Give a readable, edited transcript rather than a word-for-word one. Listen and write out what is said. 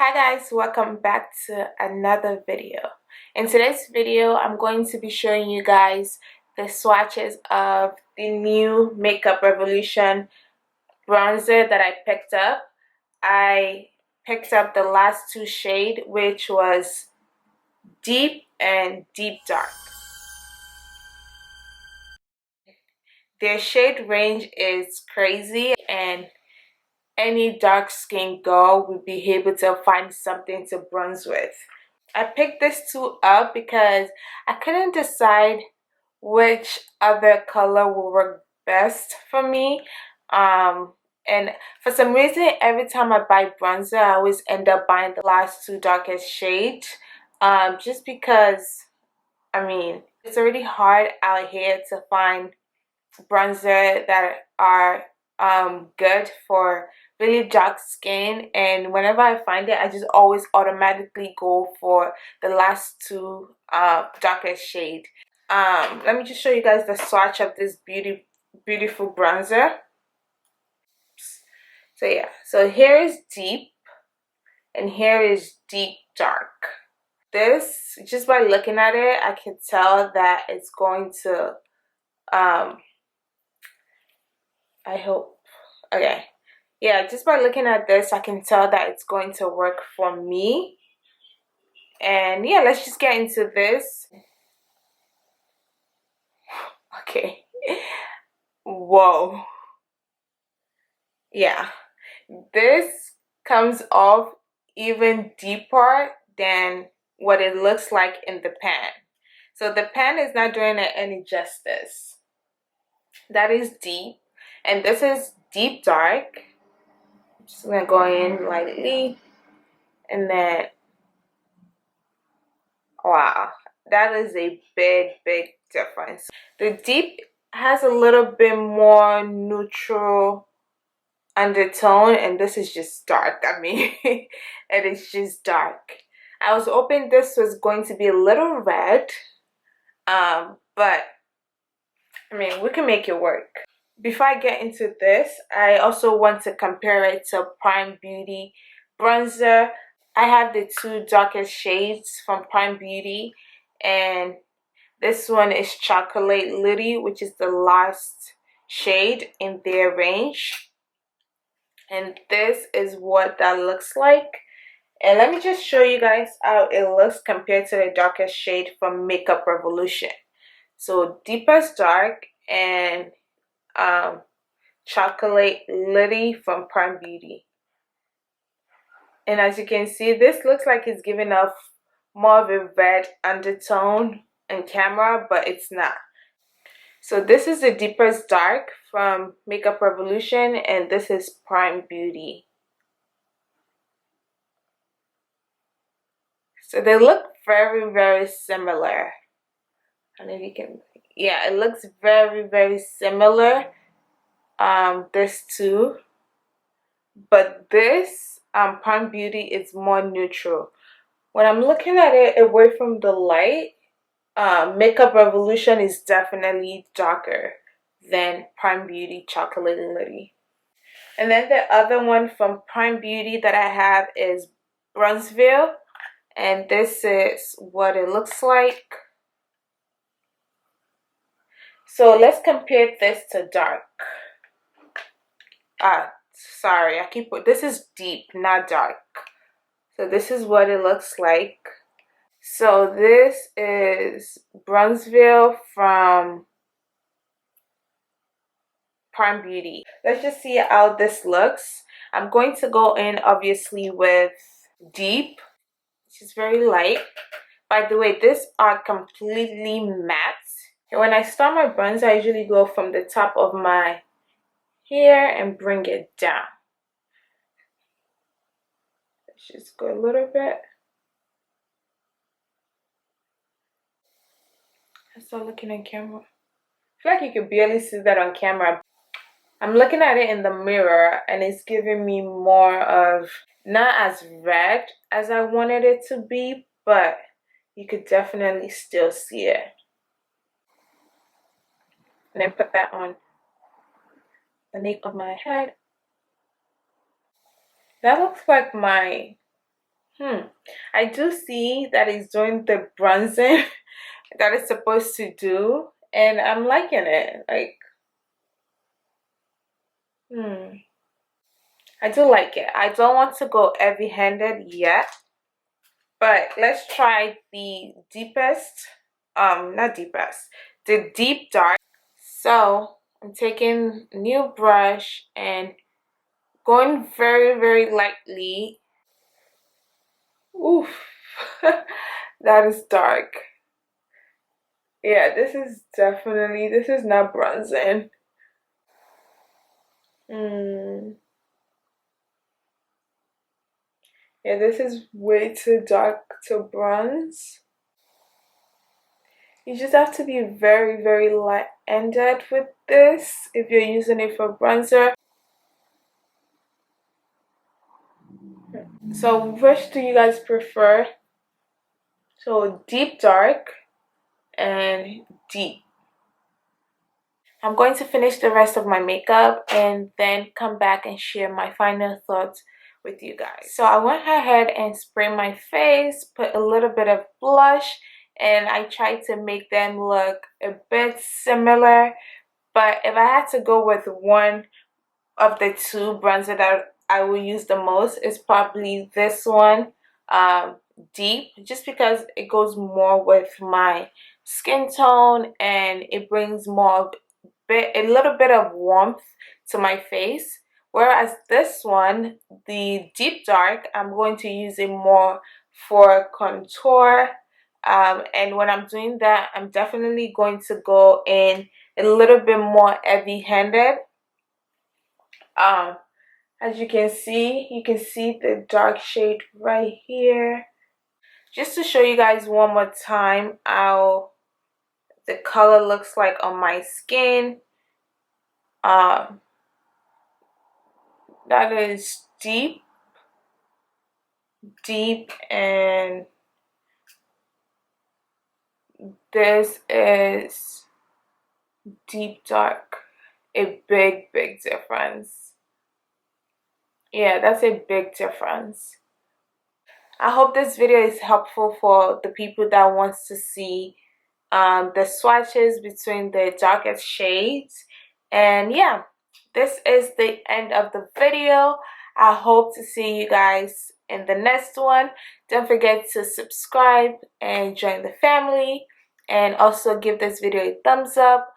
Hi guys, welcome back to another video. In today's video, I'm going to be showing you guys the swatches of the new Makeup Revolution bronzer that I picked up. I picked up the last two shades, which was Deep and Deep Dark. Their shade range is crazy, and any dark skin girl would be able to find something to bronze with. I picked this two up because I couldn't decide which other color will work best for me. And for some reason, every time I buy bronzer, I always end up buying the last two darkest shades. Just because, I mean, it's already hard out here to find bronzer that are good for really dark skin, and whenever I find it, I just always automatically go for the last two darkest shade. Let me just show you guys the swatch of this beautiful bronzer. So yeah, so here is Deep and here is Deep Dark. This, just by looking at it, I can tell that it's going to I hope. Okay. Yeah, just by looking at this, I can tell that it's going to work for me. And yeah, let's just get into this. Okay. Whoa. Yeah. This comes off even deeper than what it looks like in the pan. So the pan is not doing it any justice. That is deep. And this is Deep Dark. I'm just gonna go in lightly, and then wow, that is a big difference. The Deep has a little bit more neutral undertone, and this is just dark. I mean, it is just dark. I was hoping this was going to be a little red, but I mean, we can make it work. Before I get into this, I also want to compare it to Prime Beauty bronzer. I have the two darkest shades from Prime Beauty, and this one is Chocolate Litty, which is the last shade in their range. And this is what that looks like. And let me just show you guys how it looks compared to the darkest shade from Makeup Revolution. So Deepest Dark and Chocolate Litty from Prime Beauty. And as you can see, this looks like it's giving off more of a red undertone in camera, but it's not. So this is the Deepest Dark from Makeup Revolution, and this is Prime Beauty. So they look very similar. And if you can, yeah, it looks very similar. This two, but this Prime Beauty is more neutral. When I'm looking at it away from the light, Makeup Revolution is definitely darker than Prime Beauty Chocolate Litty. And then the other one from Prime Beauty that I have is Bronzeville, and this is what it looks like. So let's compare this to dark. Sorry, this is deep, not dark. So this is what it looks like. So this is Bronzeville from Prime Beauty. Let's just see how this looks. I'm going to go in obviously with Deep, which is very light. By the way, these are completely matte. And when I start my bronzer, I usually go from the top of my hair and bring it down. Let's just go a little bit. I start looking on camera. I feel like you could barely see that on camera. I'm looking at it in the mirror, and it's giving me more of, not as red as I wanted it to be, but you could definitely still see it. And then put that on the nape of my head. That looks like my I do see that it's doing the bronzing that it's supposed to do, and I'm liking it. Like, I do like it. I don't want to go heavy-handed yet, but let's try the deepest, not deepest, the deep dark. So I'm taking a new brush and going very, very lightly. Oof, that is dark. Yeah, this is definitely, this is not bronzing. Yeah, this is way too dark to bronze. You just have to be very, very light-handed with this if you're using it for bronzer. So which do you guys prefer? So deep dark and deep. I'm going to finish the rest of my makeup and then come back and share my final thoughts with you guys. So I went ahead and sprayed my face, put a little bit of blush, and I tried to make them look a bit similar. But if I had to go with one of the two bronzer that I will use the most, it's probably this one, deep, just because it goes more with my skin tone and it brings more of a little bit of warmth to my face. Whereas this one, the deep dark, I'm going to use it more for contour. And when I'm doing that, I'm definitely going to go in a little bit more heavy-handed. As you can see the dark shade right here. Just to show you guys one more time how the color looks like on my skin. That is deep, and this is deep dark. A big difference. Yeah, that's a big difference. I hope this video is helpful for the people that wants to see the swatches between the darkest shades. And yeah, this is the end of the video. I hope to see you guys in the next one. Don't forget to subscribe and join the family, and also give this video a thumbs up.